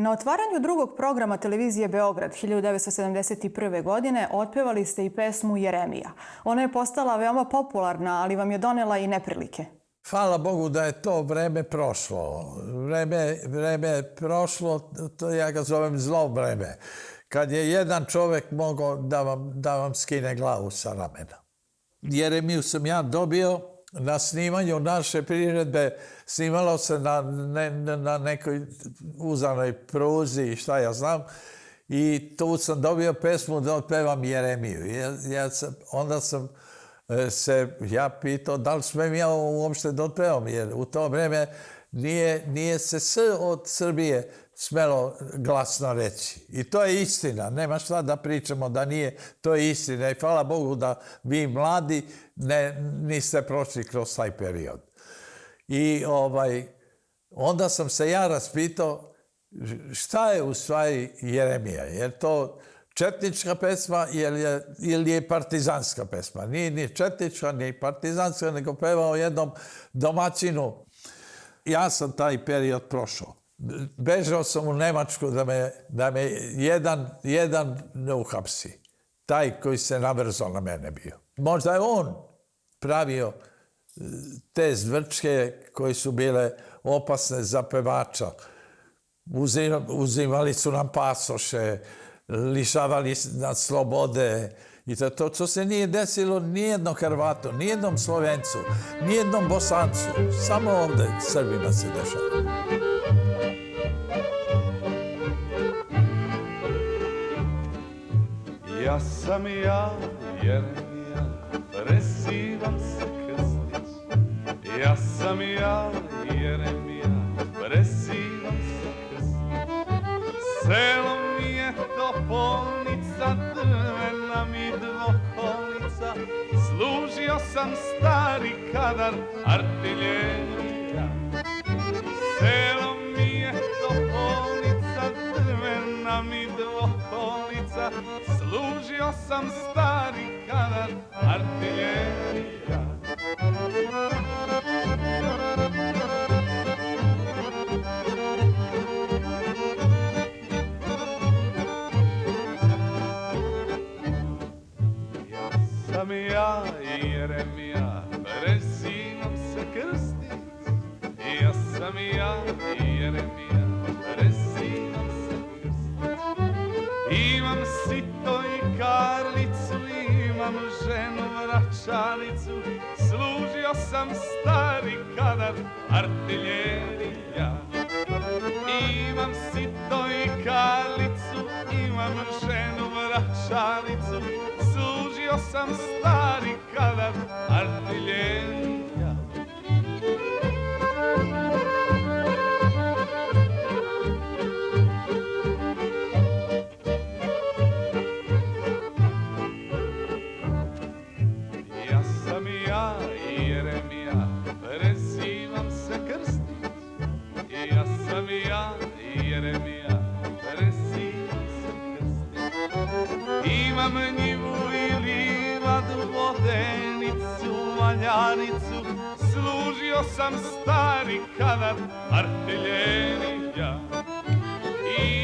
Na otvaranju drugog programa televizije Beograd 1971. godine otpevali ste i pesmu Jeremija. Ona je postala veoma popularna, ali vam je donela i neprilike. Hvala Bogu da je to vreme prošlo. Vreme je prošlo, to ja ga zovem zlo vreme. Kad je jedan čovjek mogao da vam skine glavu sa ramena. Jeremiju sam ja dobio na snimanju naše priredbe. Snimalo se na nekoj uzanoj pruzi i šta ja znam. I tu sam dobio pesmu da otpevam Jeremiju. Onda sam se pitao da li smijem ja uopšte da otpevam, jer u to vreme nije se od Srbije smelo glasno reći. I to je istina. Nema šta da pričamo da nije. To je istina. I hvala Bogu da vi mladi niste prošli kroz taj period. I onda sam se ja raspitao šta je u stvari Jeremija. Je li to četnička pesma ili je partizanska pesma? Nije ni četnička, ni partizanska, nego pevao jednom domaćinu. Ja sam taj period prošao. Bežao sam u Nemačku da me jedan ne uhapsi. Taj koji se navrzao na mene bio. Možda je on pravio te zdvrčke koje su bile opasne za pevača. Uzimali su nam pasoše, lišavali nas slobode. I to se nije desilo nijednom Hrvatu, nijednom Slovencu, nijednom Bosancu. Samo ovdje Srbima se dešava. Ja sam Jeremija, presivam se krstić. Ja sam Jeremija, presivam se krstić. Selo mi je Topolnica, drvena mi dvokolnica. Služio sam stari kadar artiljerija. Selo mi je Topolnica, drvena mi dvokolnica. Služio sam stari kadar artiljerija. Ja sam Jeremija, presivam se krstić. Ja sam Jeremija, presivam se krstić. Imam sito i karlicu, imam ženu vračanicu. Služio sam stari kadar artiljerija. Imam sito i karlicu, imam ženu vračanicu. Služio sam stari kadar artiljerija. Ja sam Jeremija, presivam se krstić. Ja sam Jeremija, presivam se krstić. Imam njivu i livadu, vodenicu, valjanicu. Služio sam stari kadar artiljerija.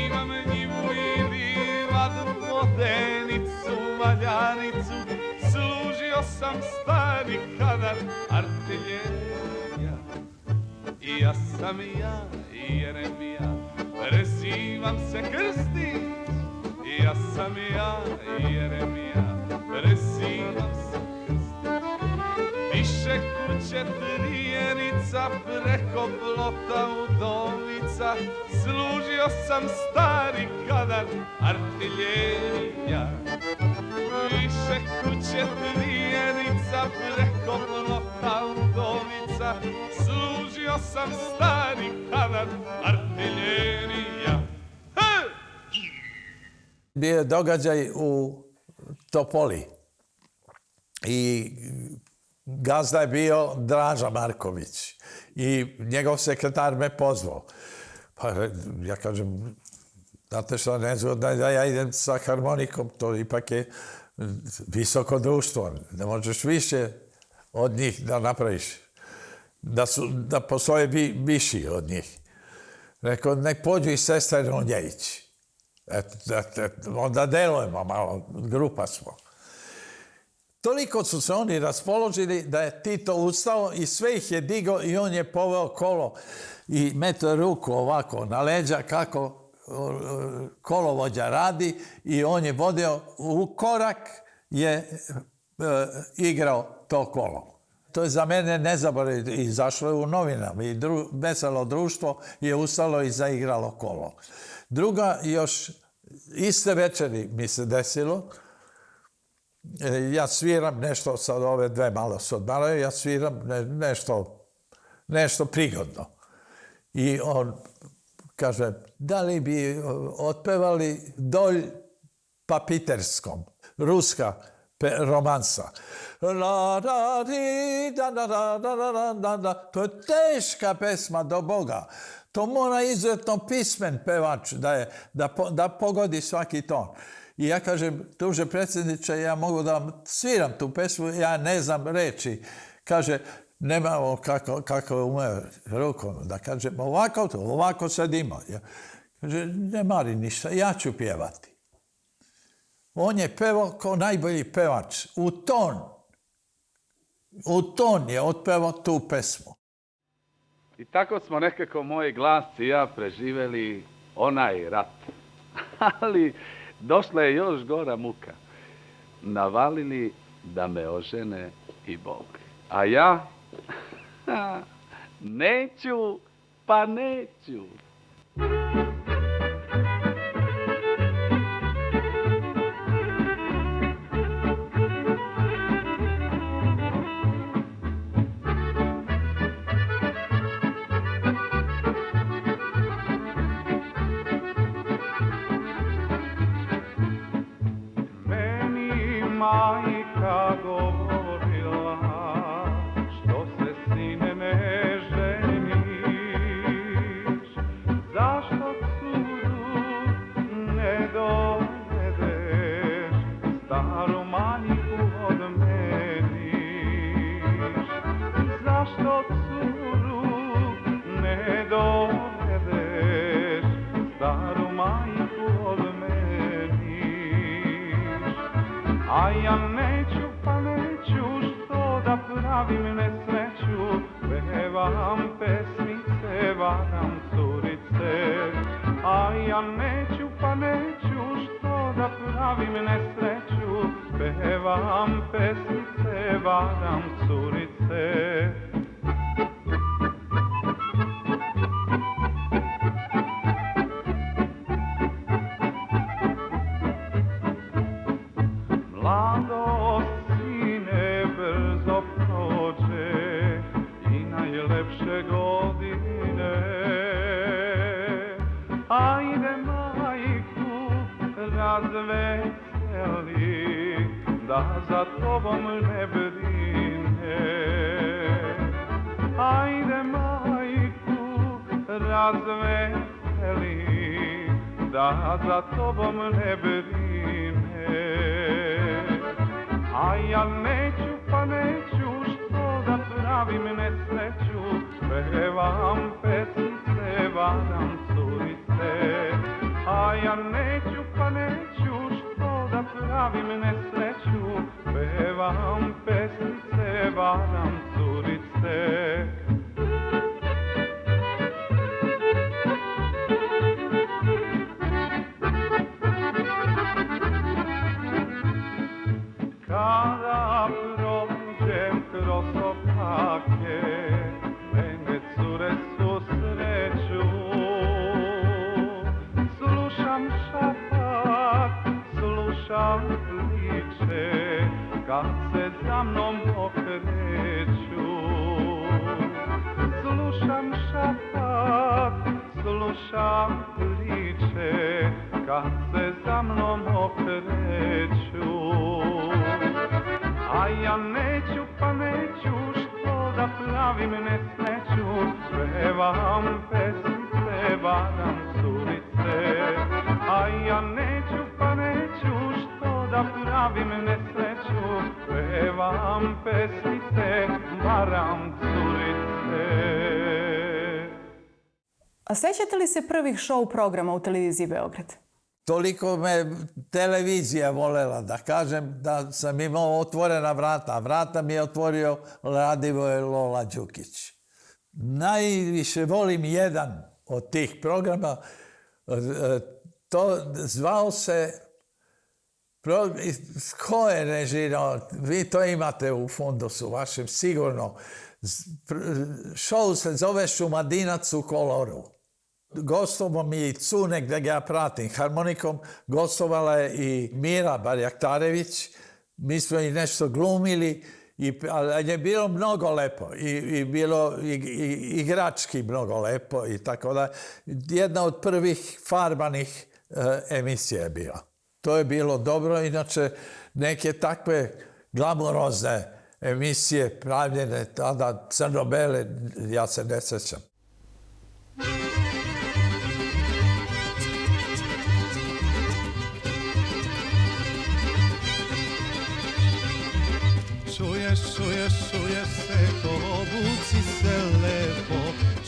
Imam njivu i livadu, vodenicu, valjanicu. Služio sam stari kadar artiljerija. I ja sam Jeremija, presivam se krstić. I ja sam Jeremija, presivam se krstić. Više kuće Trijerica, preko plota Udovica. Služio sam stari kadar artiljerija. Više kuće Trijerica, preko plota Udovica. Služio sam stari kadar artiljerija. Bio je događaj u Topoli i gazda je bio Draža Marković i njegov sekretar me pozvao. Pa ja kažem, znate što, nezgodno je da ja idem sa harmonikom, to ipak je visoko društvo, ne možeš više od njih da napraviš, da postoje viši od njih. Rekao, nek pođu i sestre Ronjević. Onda delujemo malo, grupa smo. Toliko su se oni raspoložili da je Tito ustao i sve ih je digao i on je poveo kolo i metao ruku ovako na leđa kako kolovođa radi i on je vodio u korak, je igrao to kolo. To je za mene nezaboravljivo. Izašlo je u novinama i Veselo društvo je ustalo i zaigralo kolo. Druga, još iste večeri mi se desilo, ja sviram nešto, sad ove dve malo se odmaraju, ja sviram nešto prigodno. I on kaže, da li bi otpevali Dolj pa Piterskom, ruska romansa. To je teška pesma do Boga. To mora izuzetno pismen pevač da pogodi svaki ton. I ja kažem, druže predsjedniče, ja mogu da vam sviram tu pesmu, ja ne znam reči. Kaže, nema kako je umeo rukom, da kažem, ovako sad ima. Kaže, ne mari ništa, ja ću pjevati. On je pevao kao najbolji pevač. U ton je otpevao tu pesmu. I tako smo nekako moj glas i ja preživeli onaj rat. Ali došla je još gora muka. Navalili da me ožene i Bog. A ja neću, pa neću. Majka govorila, što se sine ne ženiš, zašto curu ne dovedeš, staru manjiku odmeniš, zašto curu ne dovedeš, staru manjiku odmeniš. A ja neću, pa neću, što da pravim nesreću, pevam pesmice, varam curice. A ja neću, pa neću, što da pravim nesreću, pevam pesmice, varam curice. Mlado sine brzo prođe i najlepše godine. Ajde majku razveseli, da za tobom ne brine. Ajde majku razveseli, da za tobom ne brine. A ja neću, pa neću, što da pravim nesreću, pevam pesmice, varam curice. A ja neću, pa neću, što da pravim nesreću, pevam pesmice, varam curice. Kada prođem kroz opake, mene cure susreću. Slušam šapat, slušam priče, kad se za mnom okreću. Slušam šapat, slušam priče, kad se za mnom okreću. A ja neću, pa neću, što da pravim nesreću, pevam pesmice, varam curice. A ja neću, pa neću, što da pravim nesreću, pevam pesmice, varam curice. A sećate li se prvih show programa u televiziji Beograd? Toliko me televizija volela da kažem da sam imao otvorena vrata. A vrata mi je otvorio Radivoje Lola Đukić. Najviše volim jedan od tih programa. To zvao se... Ko je režirao? Vi to imate u fundusu vašem, sigurno. Show se zove Šumadinac u koloru. Gostovao mi je i Cunek, da ga ja pratim harmonikom. Gostovala je i Mira Barjaktarević. Mi smo i nešto glumili, ali je bilo mnogo lepo. I bilo igrački mnogo lepo i tako da. Jedna od prvih farbanih emisija je bila. To je bilo dobro, inače neke takve glamurozne emisije pravljene tada crno-bele, ja se ne sećam. Čuješ se, ko obuci se lepo.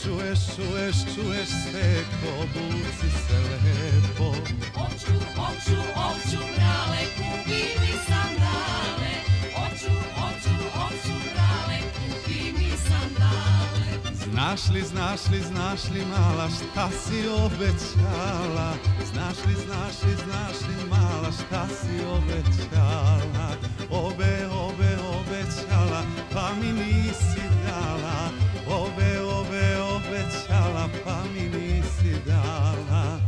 Čuješ se, ko obuci se lepo. Oću, brale, kupi mi sandale. Oću, brale, kupi mi sandale. Znaš li, mala, šta si obećala? Znaš li, mala, šta si obećala? Obećala, pa mi nisi dala. Obećala, pa mi nisi dala.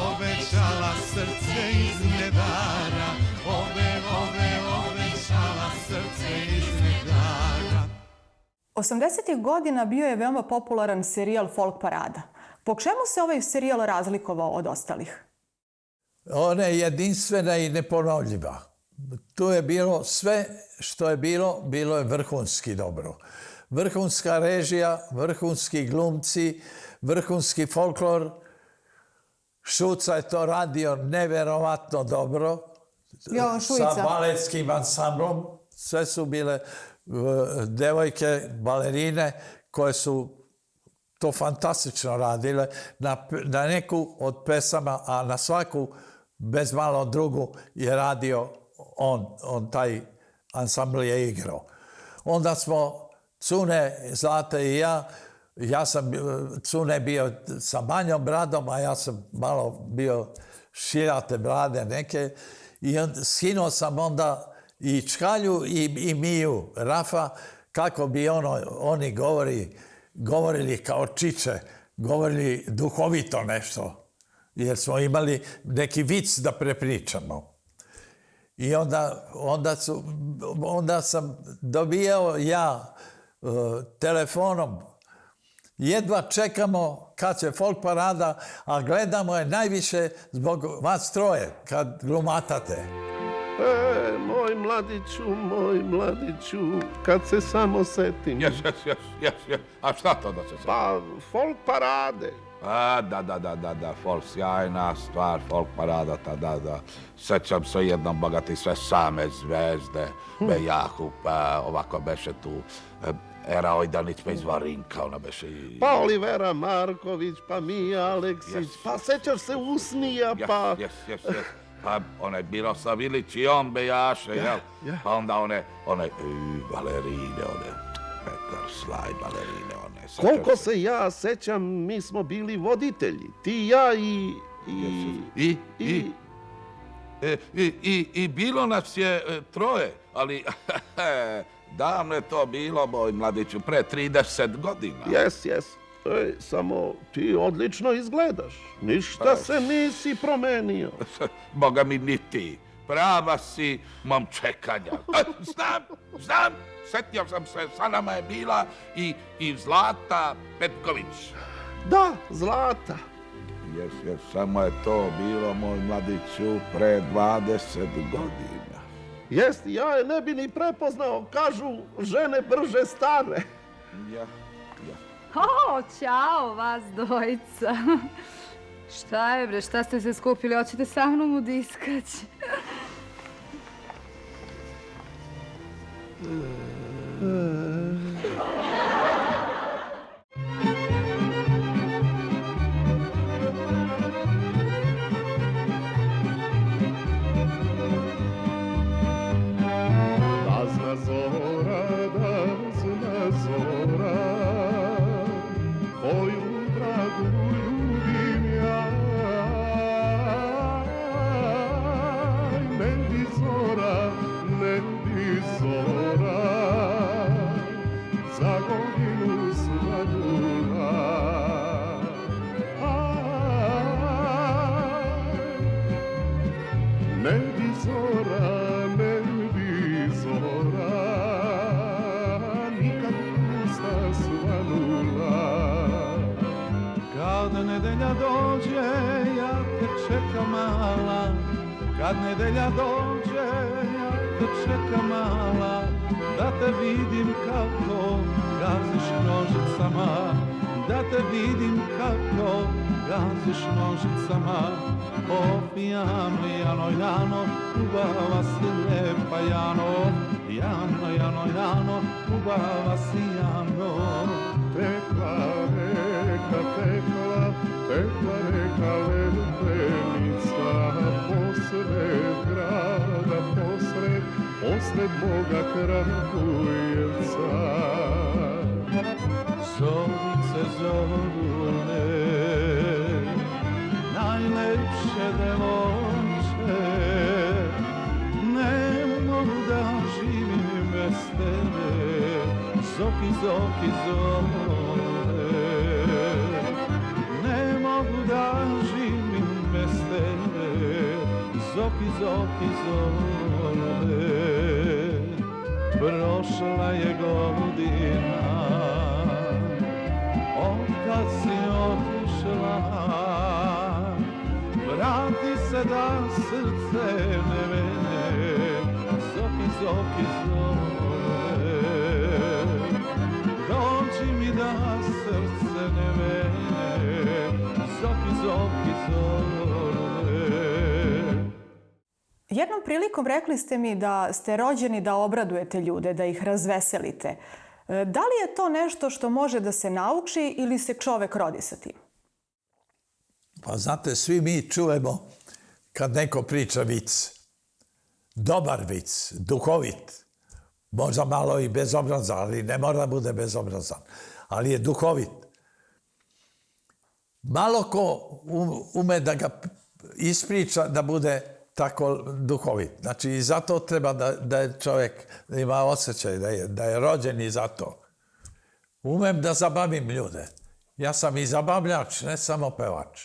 Obećala srce iz nedara. Obećala srce iz nedara. 80. godina bio je veoma popularan serijal Folk parada. Po čemu se ovaj serijal razlikovao od ostalih? Ona je jedinstvena i neponovljiva. Tu je bilo sve što je bilo je vrhunski dobro. Vrhunska režija, vrhunski glumci, vrhunski folklor. Šuca je to radio neverovatno dobro. Sa baletskim ansamblom. Sve su bile devojke, balerine koje su to fantastično radile. Na neku od pesama, a na svaku bez malo drugu je radio on taj ansambl je igrao. Onda smo Cune, Zlata i ja sam Cune bio sa manjom bradom, a ja sam malo bio širate brade neke i skinuo sam onda i Čkalju i Miju Rafa kako bi oni govorili kao čiče, govorili duhovito nešto, jer smo imali neki vic da prepričamo. I onda sam dobijao ja telefonom. Jedva čekamo kad će folk parada, a gledamo je najviše zbog vas troje, kad glumatate. Moj mladiću, kad se samo setim. Jes. A šta to da se setim? Pa, folk parade. Da, folk, sjajna stvar, folk parada, da. Sećam se jednom bogati sve same zvezde, Bejahu, pa ovako beše tu Era Ojdanić, pa iz Varinka, ona beše i... Pa Olivera Marković, pa Mija Aleksić, pa sećaš se Usnija, pa... Jes. Pa onaj Miroslav Ilić i on bejaše, jel? Pa onda one balerine, one Petar Slaj, balerine, one... Koliko se ja sećam, mi smo bili voditelji. Ti, ja I bilo nas je troje, ali davno je to bilo, moj mladiću, pre 30 godina. Jes. Samo ti odlično izgledaš. Ništa se nisi promenio. Boga mi ni ti. Prava si momčekanja. Znam. Setio sam se, sa nama je bila i Zlata Petković. Da, Zlata. Jes, samo je to bilo, moj mladiću, pre 20 godina. Jest, ja je ne bi ni prepoznao, kažu žene brže stare. Ja. O, čao, vas dvojica. Šta je bre, šta ste se skupili, hoćete sa mnom u diskać? Dazna zora, koju dragu ljubim ja. Ne bi zora, za godinu svanula. Ne bi zora, nikad pusta svanula. Kad nedelja dođe, ja te čekam mala. Kad nedelja dođe, ja te čekam mala. Da te vidim kako gaziš nožicama. Da te vidim kako gaziš nožicama. O pijano, Jano, Jano, ubava si lepa Jano. Jano, Jano, Jano, ubava si Jano. Tekla reka, tekla reka Ledenica, posred grada, posred moga Kragujevca. Zorice zorune, najlepše devojče, ne mogu da živim bez tebe. Zoki, zoki, zore, ne mogu da živim bez tebe. Zoki, zoki, zore, prošla je godina, otkad si otišla. Vrati se da srce ne vene, zoki, zoki, zore. Dođi mi da srce ne vene, zoki, zoki, zore. Jednom prilikom rekli ste mi da ste rođeni da obradujete ljude, da ih razveselite. Da li je to nešto što može da se nauči ili se čovek rodi sa tim? Pa znate, svi mi čujemo kad neko priča vic. Dobar vic, duhovit. Možda malo i bezobrazan, ali ne mora da bude bezobrazan. Ali je duhovit. Malo ko ume da ga ispriča da bude tako duhovit. Znači, i zato treba da je čovjek, da ima osjećaj, da je rođen i zato. Umem da zabavim ljude. Ja sam i zabavljač, ne samo pevač.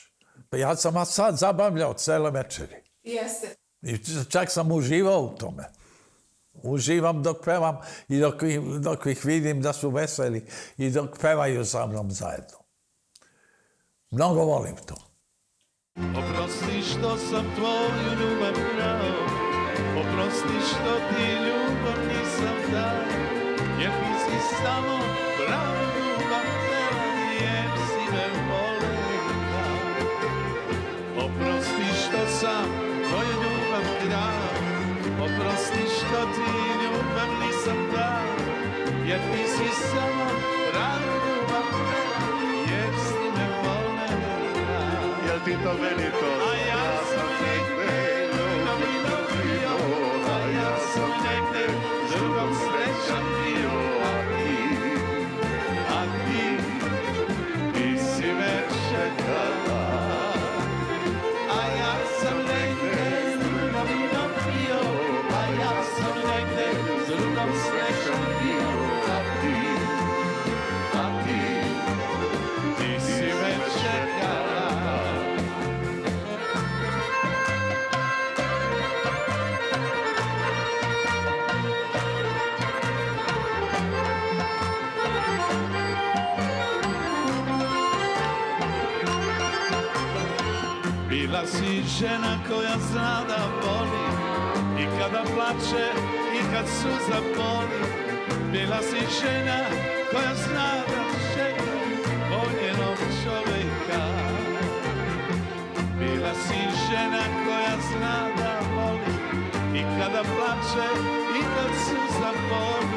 Pa ja sam sad zabavljao cele večeri. Jeste. I čak sam uživao u tome. Uživam dok pevam i dok ih vidim da su veseli i dok pevaju sa mnom zajedno. Mnogo volim to. Oprosti što sam tvoju ljubav krao, oprosti što ti ljubav nisam dao, jer ti si samo pravu ljubav htela, jer si me volela. Oprosti što sam tvoju ljubav krao, oprosti što ti ljubav nisam dao, jer ti si samo pravu ljubav htela, jer si me volela. Jel ti to meni to? A ja sam negde drugom bio, a ja sam negde drugom srećan bio, a ti si me čekala. A ja sam negde drugom bio, a ja sam negde drugom srećan bio, a ti si me čekala. Bila si žena koja zna da voli i kada plače i kad suza boli. Bila si žena koja zna da čeka voljenog čoveka. Bila si žena koja zna da voli i kada plače i kad suza boli.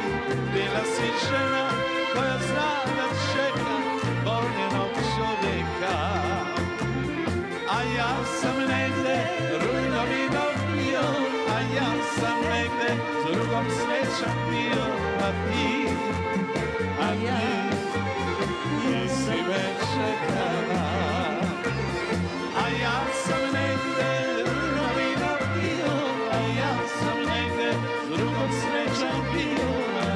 drugom srećan bio, a ti nisi me čekala. A ja sam negde novina bio, a ja sam negde s drugom srećan bio, a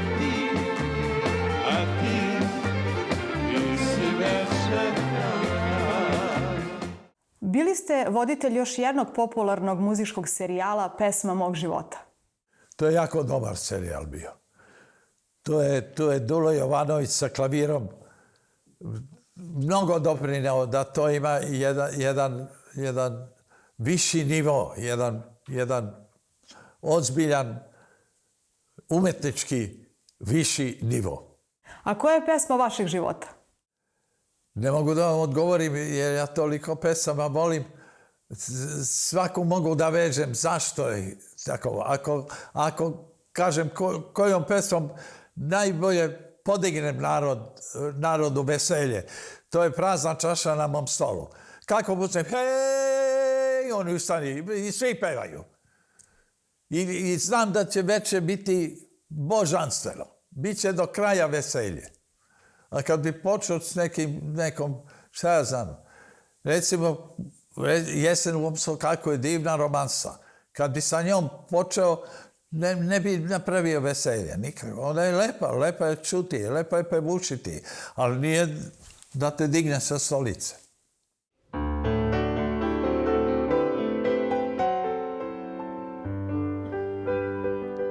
ti nisi me čekala. Bili ste voditelj još jednog popularnog muzičkog serijala Pesma mog života. To je jako dobar serijal bio. To je Dulo Jovanović sa klavirom mnogo doprineo da to ima jedan viši nivo, jedan ozbiljan umetnički viši nivo. A koja je pesma vašeg života? Ne mogu da vam odgovorim jer ja toliko pesama volim. Svaku mogu da vežem. Zašto je tako? Ako kažem kojom pesmom najbolje podignem narodu veselje, to je Prazna čaša na mom stolu. Kako pucnem, hej, oni ustani i svi pevaju. I znam da će večer biti božanstveno. Biće do kraja veselje. A kad bi počeo s nekom, šta ja znam, recimo Jesen u Omslu, kako je divna romansa. Kad bi sa njom počeo, ne bi napravio veselje nikako. Ona je lepa je čuti, lepa je pevučiti, ali nije da te digne sa stolice.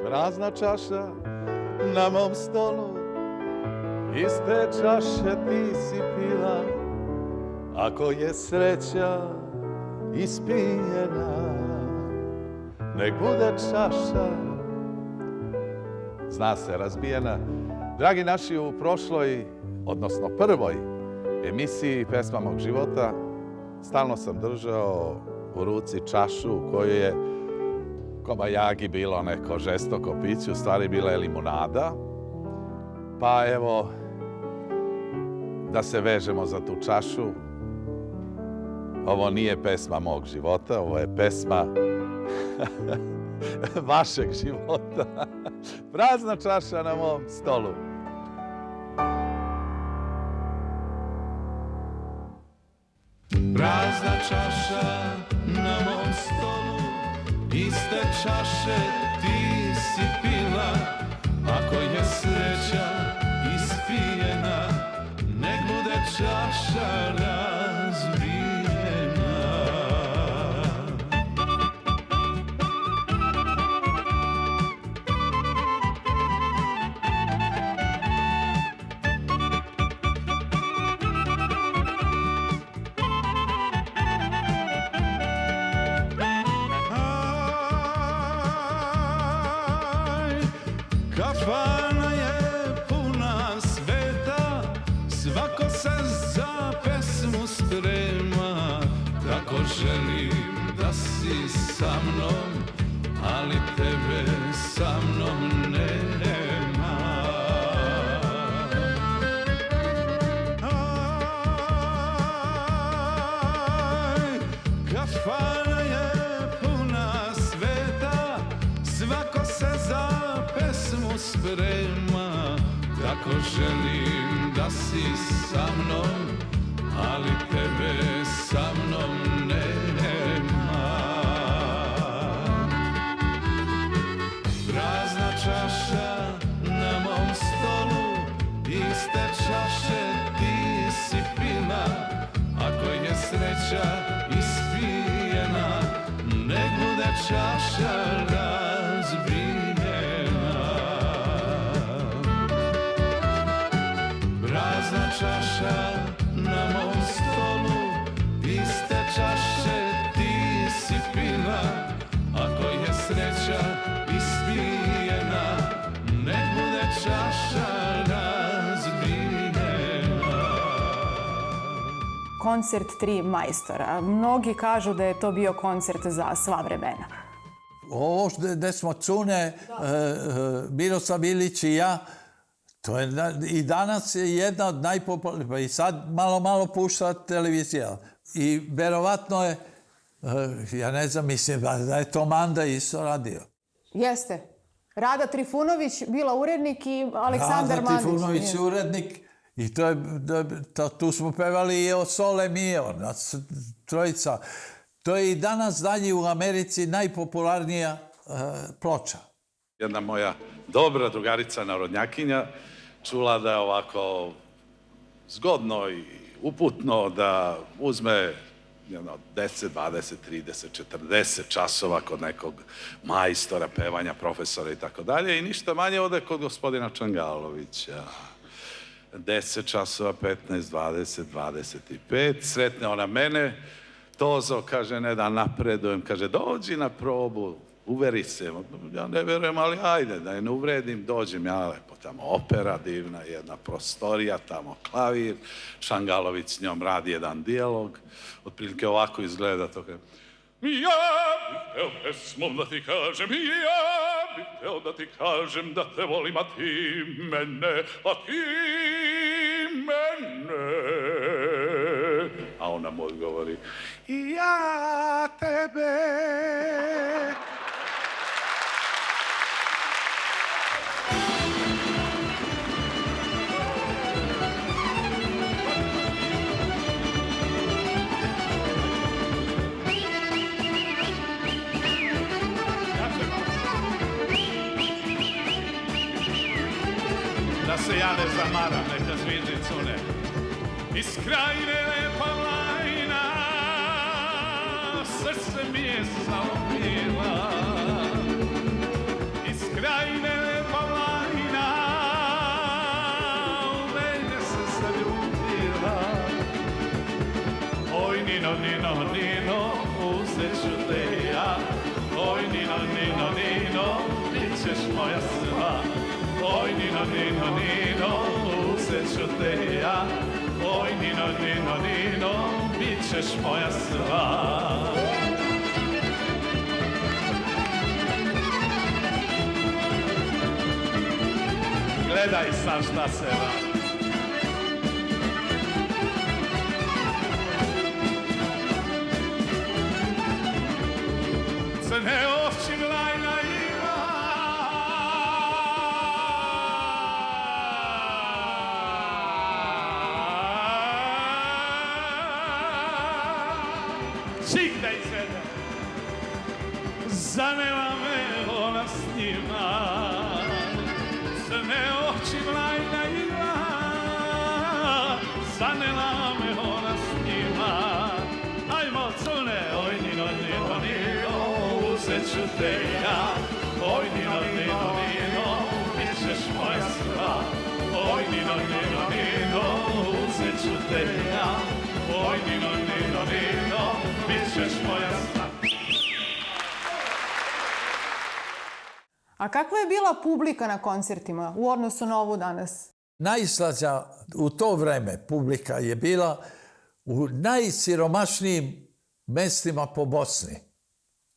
Prazna čaša na mom stolu, iste čaše ti si pila, ako je sreća ispijena, nek bude čaša, zna se, razbijena. Dragi naši, u prošloj, odnosno prvoj emisiji Pesma mog života, stalno sam držao u ruci čašu u kojoj je kobajagi bilo neko žestoko piće, u stvari bila je limunada. Pa evo, da se vežemo za tu čašu. Ovo nije pesma mog života, ovo je pesma vašeg života. Prazna čaša na mom stolu. Prazna čaša na mom stolu, iste čaše ti si pila, ako je sreća ispijena, nek bude čaša razbijena. Kafana je puna sveta, svako se za pesmu sprema. Tako želim da si sa mnom, ali tebe sa mnom nema. Kafana je puna sveta, svako se za pesmu sprema. Tako želim da si sa mnom, ali tebe sa mnom nema. Prazna čaša na mom stolu, iste čaše ti si pila, ako je sreća ispijena, nek bude čaša razbijena. Prazna čaša na mom stolu, iste čaše ti si pila, ako je sreća ispijena, nek bude čaša razbijena. Koncert 3 majstora. Mnogi kažu da je to bio koncert za sva vremena. Ovo gdje smo Cune, Miroslav Ilić i ja, to je i danas je jedna od najpopularnijih, pa i sad malo pušta televizija. I verovatno je, ja ne znam, mislim da je to Manda isto radio. Jeste. Rada Trifunović bila urednik i Aleksandar Rada Mandić. Trifunović urednik i tu smo pevali i o Sole Mio, trojica. To je i danas dalje u Americi najpopularnija ploča. Jedna moja dobra drugarica narodnjakinja čula da je ovako zgodno i uputno da uzme 10, 20, 30, 40 časova kod nekog majstora pevanja, profesora i tako dalje i ništa manje ode kod gospodina Čangalovića. 10 časova, 15, 20, 25, sretne ona mene, Tozo, kaže, ne da napredujem, kaže, dođi na probu, uveri se. Ja ne verujem, ali ajde, da je ne uvredim, dođem ja lepo tamo. Opera divna, jedna prostorija, tamo klavir, Čangalović s njom radi jedan dijalog, otprilike ovako izgleda to kaže, ja bih hteo pesmom da ti kažem, ja bih hteo da ti kažem da te volim, a ti mene, a ti mene. A ona mu odgovori, i ja tebe. Da se ja ne zamaram, neka zviždi cune. Iz krajine lepa lajna, srce mi je zalomila. Iz krajine lepa lajna, u mene se zaljubila. Oj, Nino, Nino, Nino, uzet ću te ja. Oj, Nino, Nino, Nino, bit ćeš moja sva. Oj, Nino, Nino, Nino, uzet ću te ja. Oj, Nino, Nino, Nino, bit ćeš moja sva. Gledaj sam šta se radi. Crne oči mlajna ima, čik da izvede, zanela me ona s njima. Crne oči mlajna ima, zanela me ona s njima. Ajmo crne, oj, Nino, Nino, Nino, uzet ću te ja. Oj, Nino, Nino, Nino, bit ćeš moja sva. Oj, Nino, Nino, Nino, uzet ću te ja. Oj, Nino, Nino, Nino, bit ćeš moja sva. A kakva je bila publika na koncertima u odnosu na ovu danas? Najslađa u to vreme publika je bila u najsiromašnijim mestima po Bosni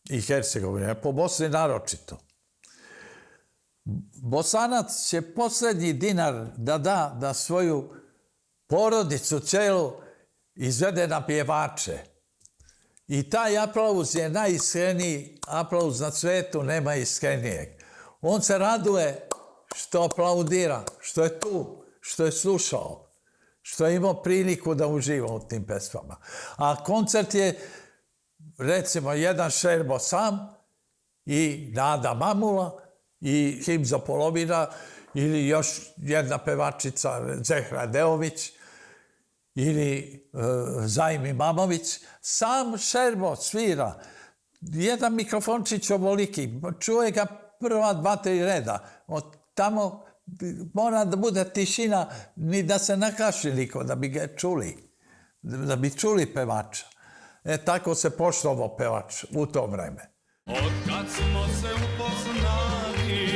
i Hercegovini, po Bosni naročito. Bosanac će poslednji dinar da svoju porodicu celu izvede na pjevače. I taj aplauz je najiskreniji aplauz na svetu, nema iskrenijeg. On se raduje što aplaudira, što je tu, što je slušao, što je imao priliku da uživa u tim pesmama. A koncert je, recimo, jedan Šerbo sam i Nada Mamula i Himzo Polovina ili još jedna pevačica Zehra Deović ili Zajm Imamović. Sam Šerbo svira, jedan mikrofončić ovoliki, čuje ga prva 2-3 reda. Od tamo mora da bude tišina, ni da se nakašli niko, da bi ga čuli, da bi čuli pevača. Tako se poštovao pevač u to vreme. Od kad smo se upoznali,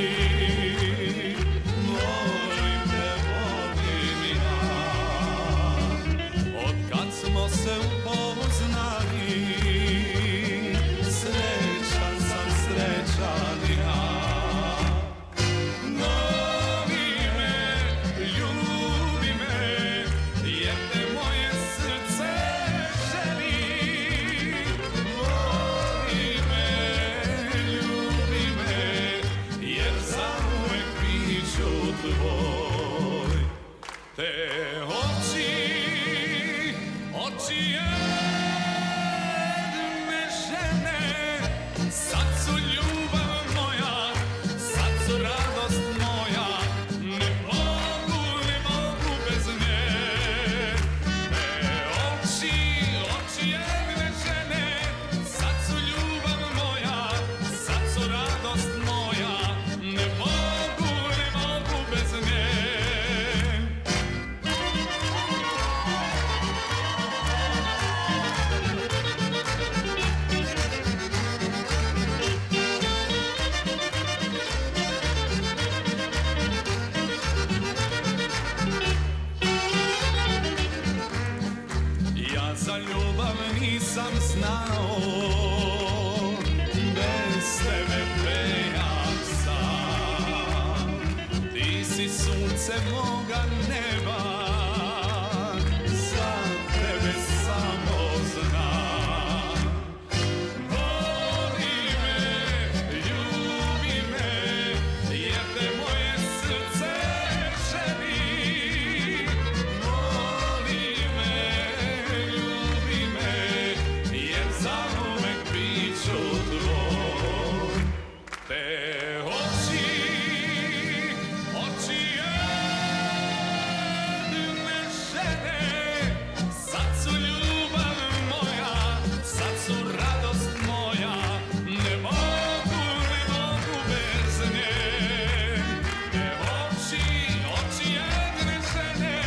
volim te, volim ja. Od kad smo se upoznali, srećan sam, srećan ja. Voli me, ljubi me, jer te moje srce želi. Voli me, ljubi me, jer ljubav nisam znao, bez tebe pejak sam. Ti si sunce moga neba, za tebe samo znam. Voli me, ljubi me, jer te moje srce želi. Voli me, ljubi me, jer zauvek bit ću tvoj. Te oči, oči jedne žene, sad su ljubav moja, sad su radost moja, ne mogu bez nje. Te oči, oči jedne žene,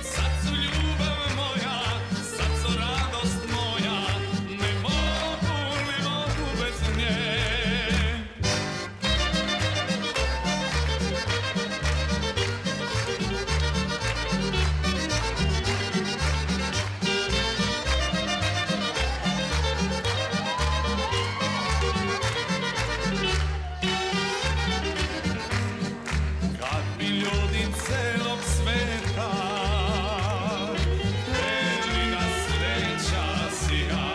sad su ljubav moja, sad su radost moja, ne mogu bez nje. Kad bi ljudi celog sveta hteli da sreća sija,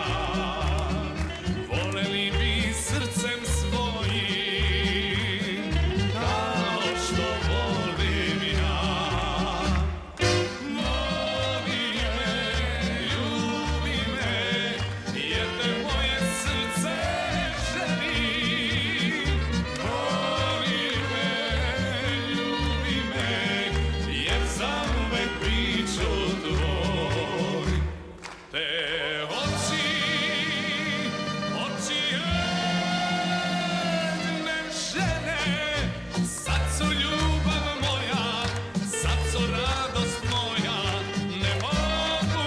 voleli bi srcem svojim, kao što volim ja. Voli me, ljubi me, jer te moje srce želi. Voli me, ljubi me, jer zauvek bit ću tvoj. Te oči, oči jedne žene, sad su ljubav moja, sad su radost moja, ne mogu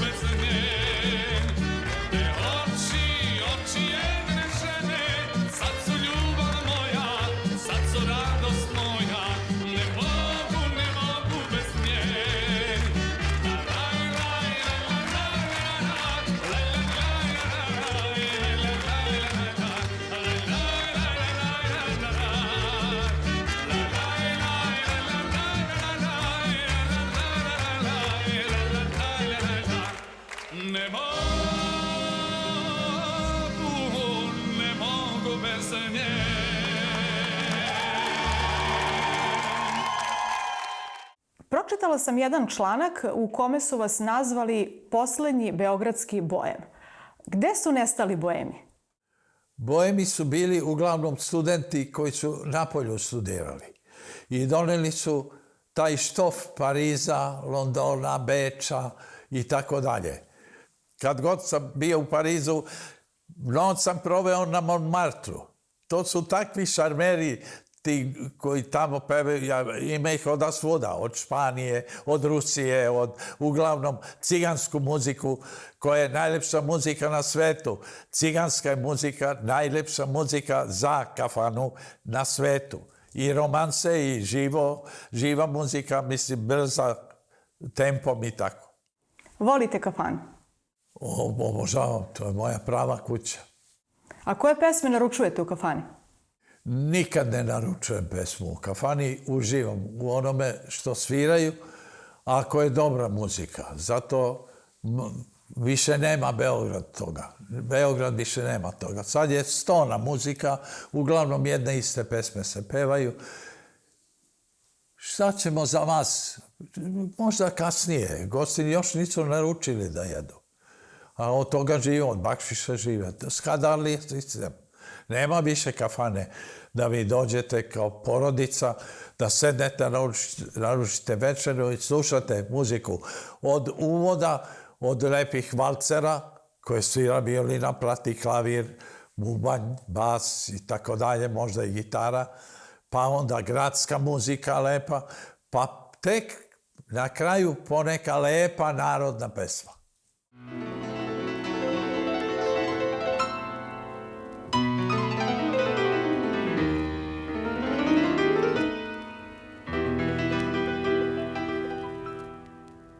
bez nje. Te oči, oči jedne žene, sad su ljubav moja, sad su radost moja, ne mogu bez nje. Ne mogu bez nje. Pročitala sam jedan članak u kome su vas nazvali poslednji beogradski bojem. Gde su nestali bojemi? Bojemi su bili uglavnom studenti koji su napolju studirali i doneli su taj štof Pariza, Londona, Beča i tako dalje. Kad god sam bio u Parizu, noć sam proveo na Montmartru. To su takvi šarmeri ti koji tamo pevaju, ima ih od svuda, od Španije, od Rusije, od uglavnom cigansku muziku koja je najlepša muzika na svetu. Ciganska je muzika najlepša muzika za kafanu na svetu. I romanse i živa muzika, mislim brza, tempom i tako. Volite kafanu? Obožavam, to je moja prava kuća. A koje pesme naručujete u kafani? Nikad ne naručujem pesmu u kafani, uživam u onome što sviraju, ako je dobra muzika. Zato više nema Beograd toga. Beograd više nema toga. Sad je stona muzika, uglavnom jedne iste pesme se pevaju. Šta ćemo za vas? Možda kasnije. Gosti još nisu naručili da jedu. A od toga žive, od bakšiša žive. Skadali sistem. Nema više kafane da vi dođete kao porodica, da sednete, naručite večeru i slušate muziku. Od uvoda, od lepih valcera koje svira violina, prati klavir, bubanj, bas i tako dalje, možda i gitara, pa onda gradska muzika lepa, pa tek na kraju poneka lepa narodna pesma.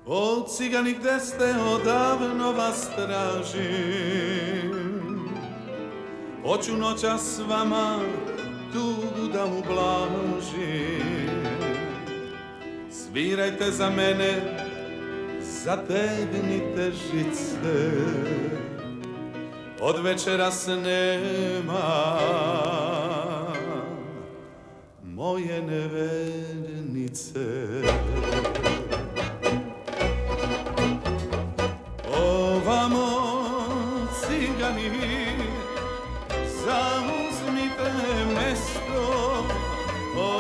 Od cigani, gde ste, odavno vas tražim. Hoću noća s vama tugu da ublažim. Svirajte za mene, zategnite žice, od večeras nema moje nevernice. Ovamo cigani, zauzmite mesto, o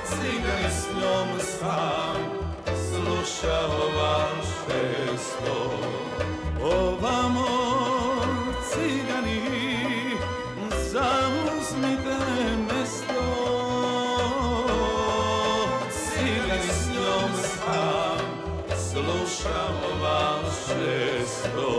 cigani, s njom sam slušao vaše sto. Ovamo cigani, zauzmite mesto, cigani, s njom sam slušao vaše sto.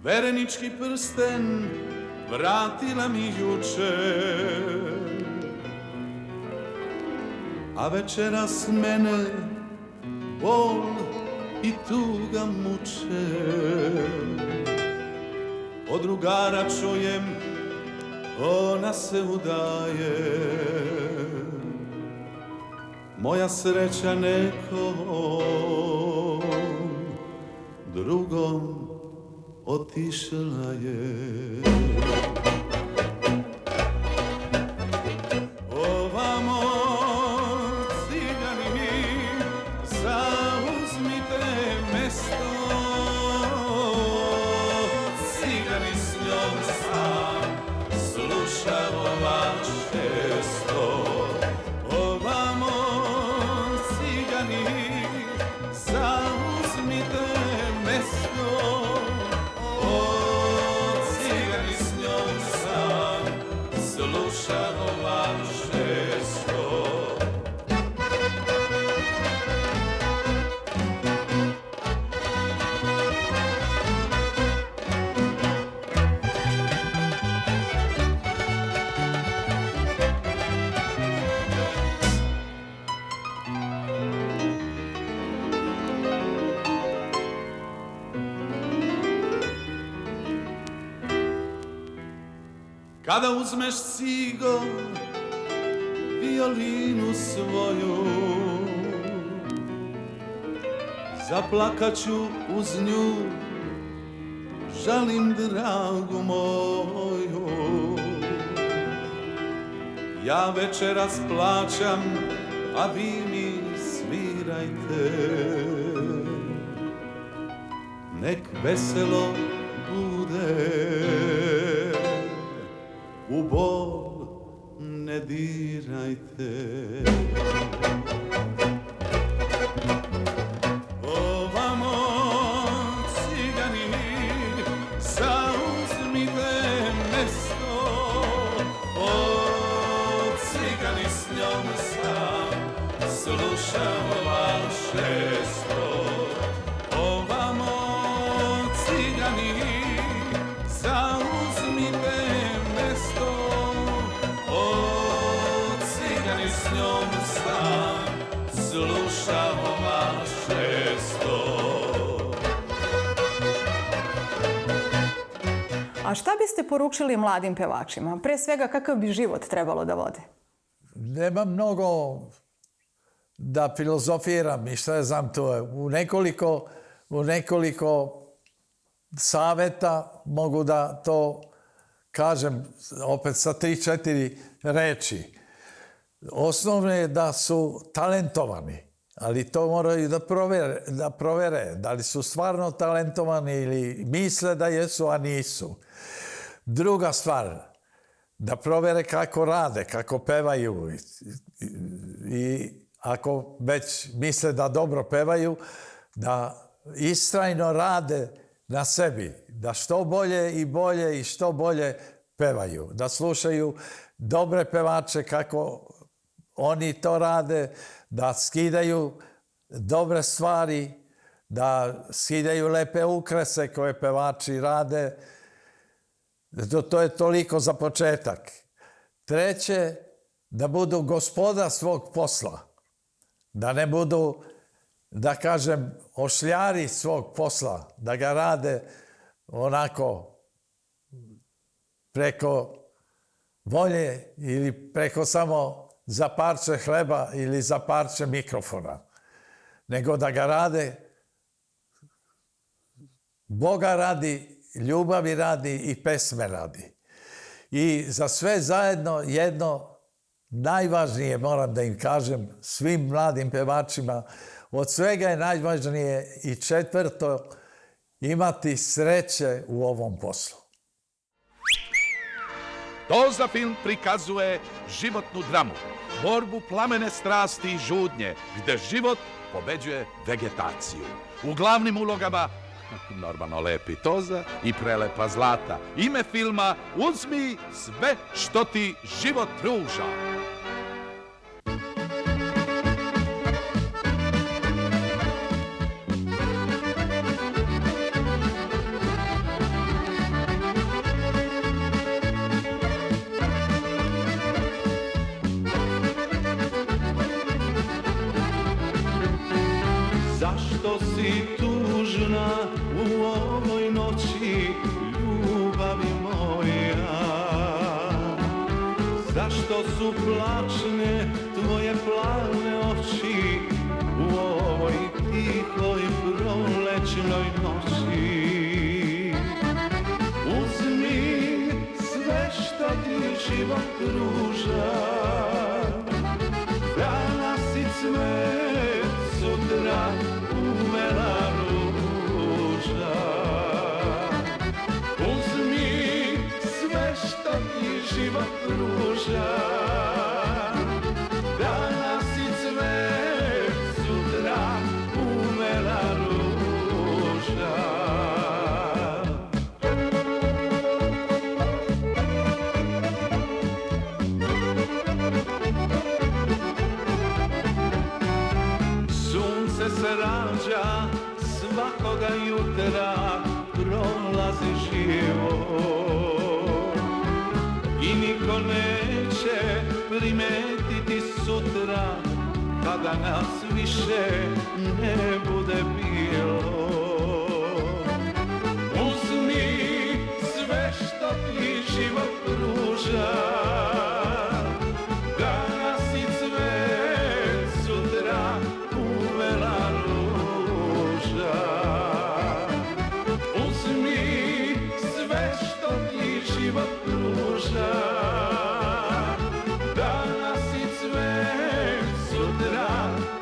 Verenički prsten vratila mi juče, a večeras mene bol i tuga muče. Od drugara čujem, ona se udaje, moja sreća nekom drugom otišla je. Ovamo cigani, zauzmite mesto, cigani, s njom sam slušao vaše sto. Ovamo cigani, zauzmite mesto, slušao vaše sto. Kada uzmeš cigo, violinu svoju, zaplakaću uz nju, žalim dragu moju. Ja večeras plaćam, a vi mi svirajte, nek veselo bude, u bol ne dirajte. Ovamo cigani, zauzmite mesto, o cigani, s njom sam slušao vaše sto. Ovamo cigani, zauzmite mesto, o cigani, s njom sam slušao vaše sto. A šta biste poručili mladim pevačima? Pre svega, kakav bi život trebalo da vode? Nema mnogo da filozofiram i šta znam to. U nekoliko saveta mogu da to kažem opet sa 3-4 reči. Osnovno je da su talentovani, ali to moraju da provere da li su stvarno talentovani ili misle da jesu, a nisu. Druga stvar, da provere kako rade, kako pevaju i ako već misle da dobro pevaju, da istrajno rade na sebi, da što bolje i bolje i što bolje pevaju, da slušaju dobre pevače kako oni to rade, da skidaju dobre stvari, da skidaju lepe ukrase koje pevači rade. To je toliko za početak. Treće, da budu gospoda svog posla, da ne budu, da kažem, ošljari svog posla, da ga rade onako preko volje ili preko samo za parče hleba ili za parče mikrofona, nego da ga rade Boga radi, ljubavi radi i pesme radi. I za sve zajedno jedno najvažnije, moram da im kažem, svim mladim pevačima, od svega je najvažnije i četvrto, imati sreće u ovom poslu. Doza film prikazuje životnu dramu, borbu plamene strasti i žudnje, gde život pobeđuje vegetaciju. U glavnim ulogama normalno lepi Toza i prelepa Zlata. Ime filma Uzmi sve što ti život pruža. Zašto si tužna u ovoj noći, ljubavi moja? Zašto su plačne tvoje plave oči u ovoj tihoj prolećnoj noći? Uzmi sve što ti život pruža, danas i cvet, sutra umela ruža. Uzmi sve što ti život pruža, danas i cvet, sutra umela ruža. Sunce se rađa svakoga jutra, prolazi život i niko neće primetiti sutra kada nas više ne bude bilo. Uzmi sve što ti život pruža, danas i cvet, sutra umela ruža. Uzmi sve što ti život pruža, danas i cvet, sutra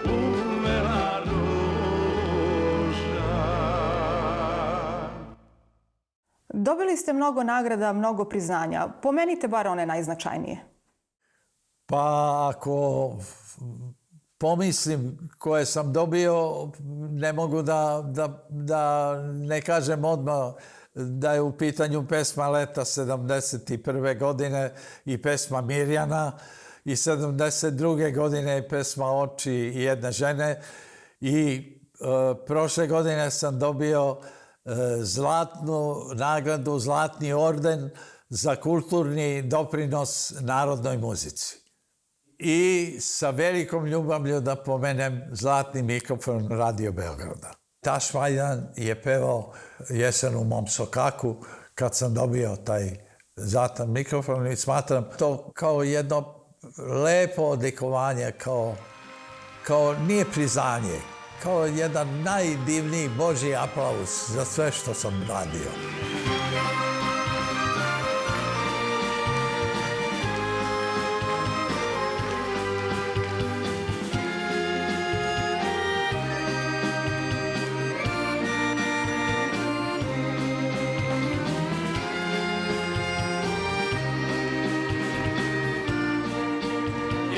umela ruža. Dobili ste mnogo nagrada, mnogo priznanja. Pomenite bar one najznačajnije. Pa ako pomislim koje sam dobio, ne mogu da ne kažem odmah da je u pitanju pesma Leta 71. godine i pesma Mirjana i 72. godine je pesma Oči jedne žene i prošle godine sam dobio zlatnu nagradu, zlatni orden za kulturni doprinos narodnoj muzici. I sa velikom ljubavlju da pomenem zlatni mikrofon Radio Beograda. Taš Majdan je pevao Jesen u mom sokaku kad sam dobio taj zlatan mikrofon i smatram to kao jedno lepo odlikovanje, kao nije priznanje, kao jedan najdivniji Božji aplauz za sve što sam radio.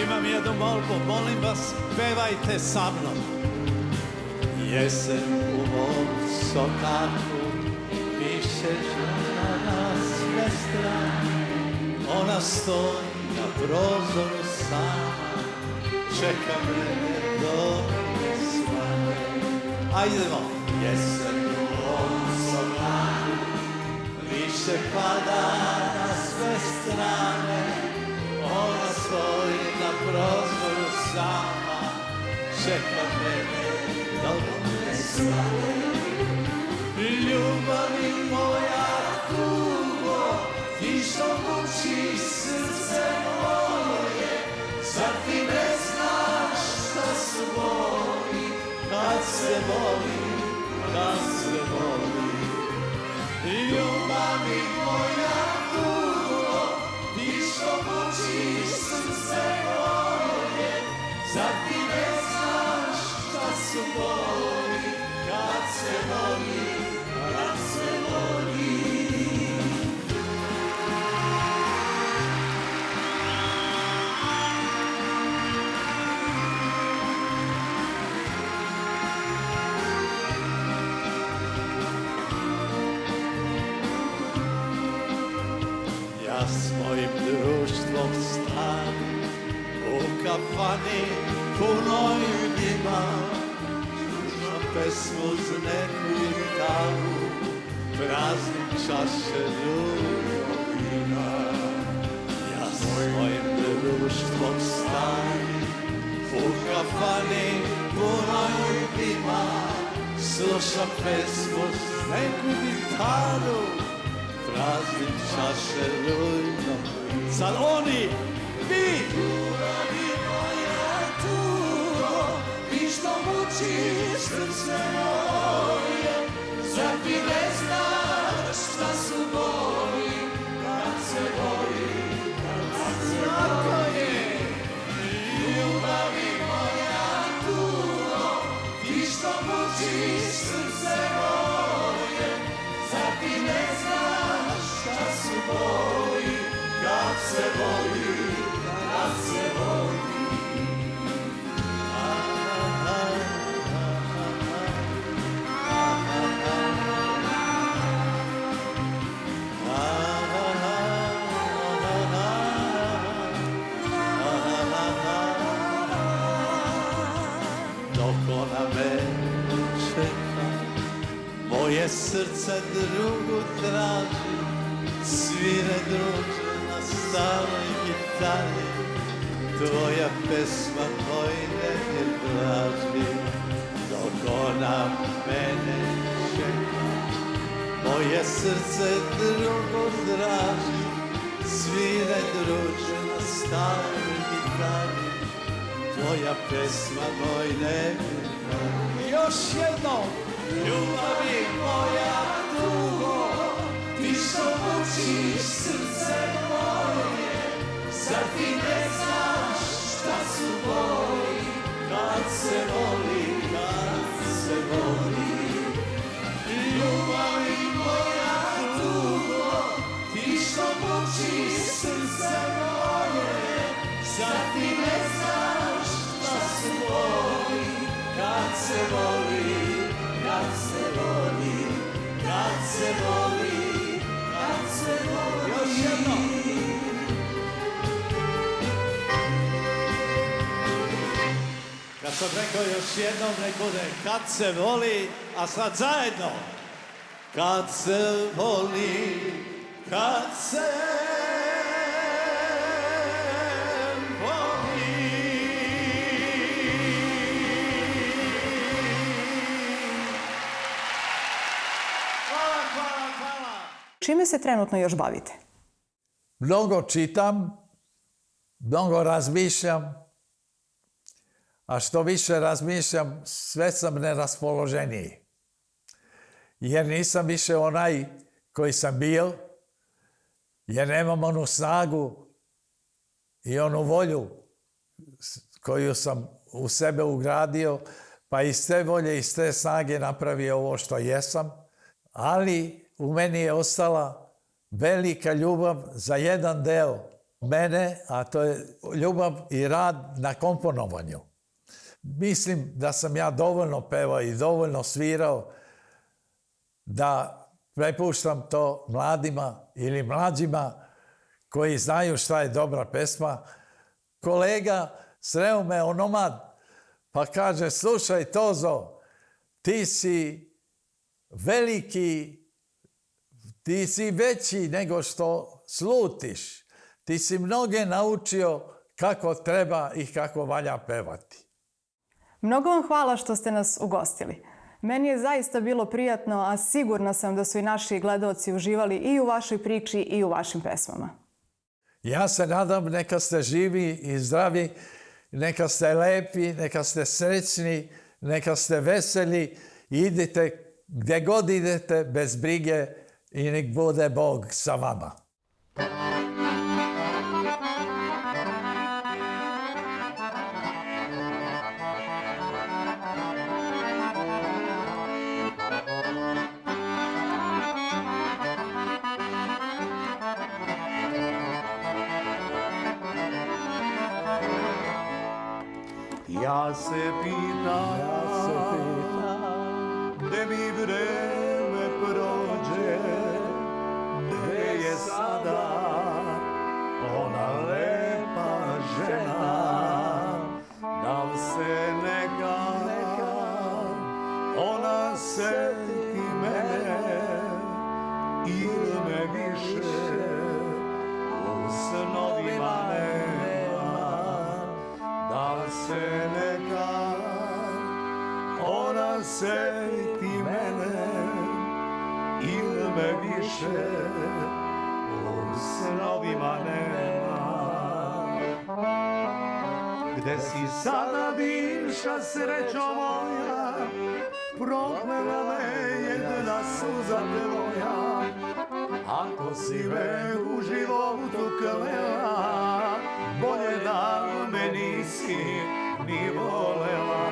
Imam jednu molbu, molim vas, pevajte sa mnom. Jesen u mom sonaku piše žena na sve strane. Ona stoji na prozoru sama, čeka mene dobre svane. Ajdemo! Jesen u mom sonaku više pada na sve strane. Ona stoji na prozoru sama, čeka mene dobre svane. Ljubavi moja tugo, ti što mučiš srce moje, zar ti ne znaš šta su boli, kad se voli, kad se voli. Ljubavi moja tugo, ti što mučiš srce moje, zar ti ne znaš šta su boli, kad se voli, kad se voli. Ja s mojim društvom stanim u kafani punoj dima, slušam pesmu uz neku gitaru, praznim čaše ljubog vina. Ja s mojim društvom stanim u kafani punoj dima, slušam pesmu uz neku gitaru, praznim čaše ljubog. Sad oni, vi! Ljubavi moja tugo, ti što mučiš srce moje, zar ti ne znaš šta su boli, kad se voli, kad se voli. Ljubavi moja tugo, ti što mučiš srce moje, zar ti ne znaš šta su boli, kad se voli, kad se voli. Dok ona me čeka, moje srce drugu traži, svire druže na staroj gitari, tvoja pesma moj nemir draži. Dok ona mene čeka, moje srce drugo traži, svire druže na staroj gitari, tvoja pesma moj nemir draži. Još jednom! Ljubavi moja tugo, ti što mučiš srce moje, zar ti ne znaš šta su boli, kad se voli, kad se voli. Ljubavi moja tugo, ti što mučiš srce moje, zar ti ne znaš šta su boli, kad se voli, kad se voli, kad se voli, kad se voli. Još jedno! Kad sam rekao još jednom, nek bude kad se voli, a sad zajedno. Kad se voli, kad se voli. Hvala, hvala, hvala. Čime se trenutno još bavite? Mnogo čitam, mnogo razmišljam, a što više razmišljam, sve sam neraspoloženiji. Jer nisam više onaj koji sam bio, jer nemam onu snagu i onu volju koju sam u sebe ugradio, pa iz te volje, iz te snage napravio ovo što jesam. Ali u meni je ostala velika ljubav za jedan deo mene, a to je ljubav i rad na komponovanju. Mislim da sam ja dovoljno pevao i dovoljno svirao da prepuštam to mladima ili mlađima koji znaju šta je dobra pesma. Kolega sreo me onomad, pa kaže, slušaj Tozo, ti si veliki, ti si veći nego što slutiš. Ti si mnoge naučio kako treba i kako valja pevati. Mnogo vam hvala što ste nas ugostili. Meni je zaista bilo prijatno, a sigurna sam da su i naši gledaoci uživali i u vašoj priči i u vašim pesmama. Ja se nadam neka ste živi i zdravi, neka ste lepi, neka ste srećni, neka ste veseli i idite gdje god idete bez brige i nek bude Bog sa vama. Ja se pitam, gde mi vreme prođe, gde je sada ona lepa žena, da li se neka ona seti mene ili me više u snovima nema, da li se neka ona seti mene ili me više u snovima nema. Gde si sada bivša srećo moja, proklela me jedna suza tvoja, ako si me u životu klela, bolje da me nisi ni volela.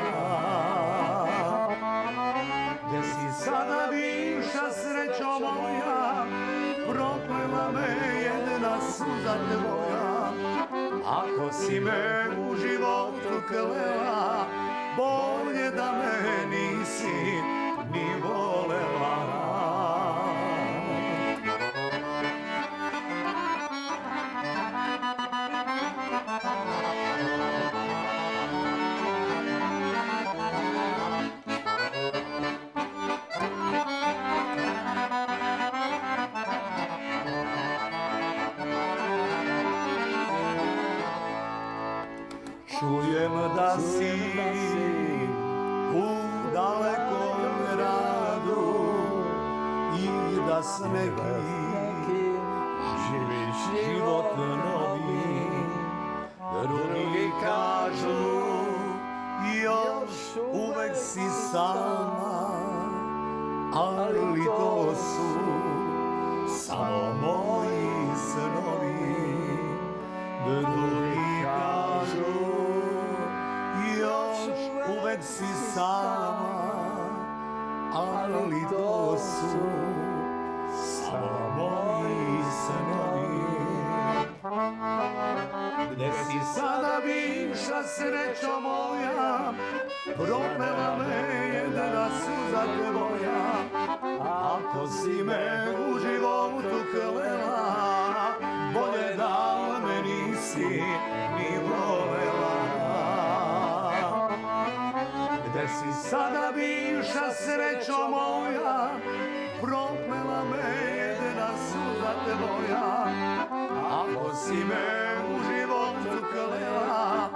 Gde si sada bivša srećo moja, proklela me jedna suza tvoja, ako si me u životu klela, bolje da me nisi ni volela. Čujem da si u dalekom gradu i da s nekim živiš život novi. Drugi kažu još uvek si sama, ali to su samo moji snovi. Drugi kažu još uvek si sama, ali to su samo moji snovi. Gde si sada bivša srećo moja, proklela me jedna suza tvoja, ako si me u životu klela, bolje da me nisi ni volela. Gde si sada bivša srećo moja, proklela me jedna suza tvoja, ako si me u životu klela,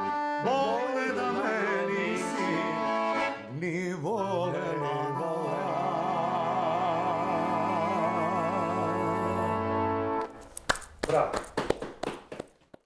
bolje da me nisi ni volela. Bravo.